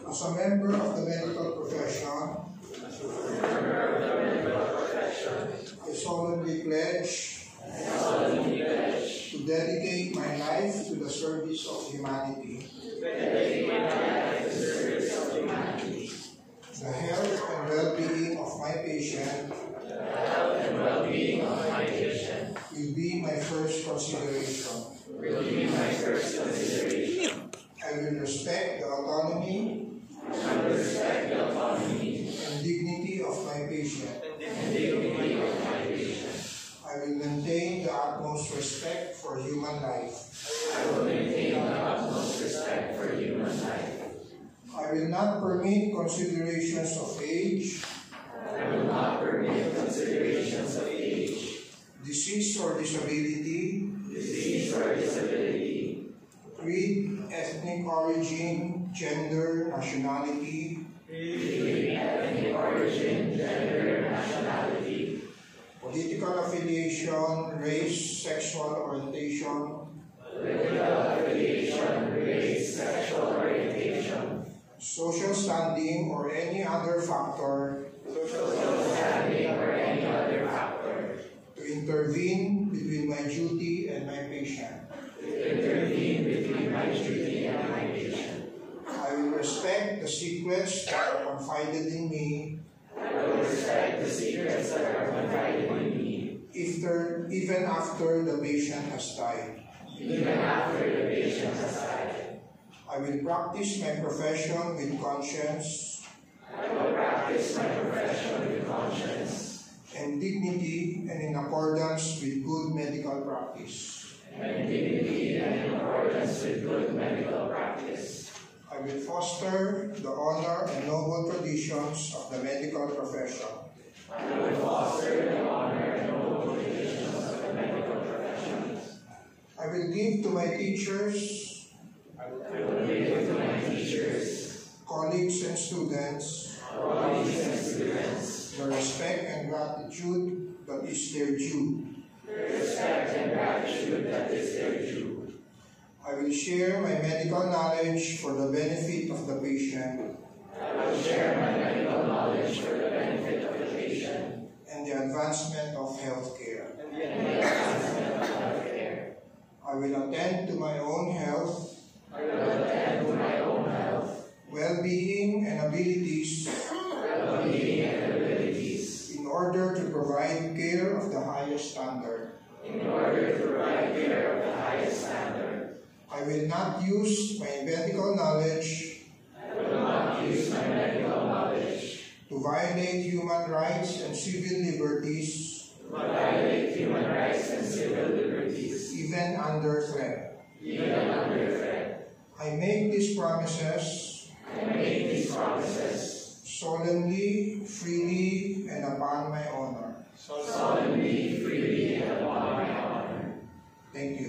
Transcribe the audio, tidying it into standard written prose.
As a member of the medical profession, I solemnly pledge to dedicate my life to the service of humanity. The health and well-being of my patient will be my first consideration. I will respect the autonomy and dignity of my patient. I will maintain the utmost respect for human life. I will not permit considerations of age, disease or disability, creed, ethnic origin, gender, nationality, political affiliation, race, sexual orientation, social standing, or any other factor to intervene between my duty and my patient. I will respect the secrets that are confided in me, even after the patient has died. I will practice my profession with conscience and dignity, and in accordance with good medical practice. I will foster the honor and noble traditions of the medical profession. I will give to my teachers, colleagues and students, the respect and gratitude that is their due. I will share my medical knowledge for the benefit of the patient and the advancement of healthcare. I will attend to my own health, well-being and abilities in order to provide care of the highest standard. I will not use my medical knowledge to violate human rights and civil liberties, even under threat. I make these promises solemnly, freely, and upon my honor. Thank you.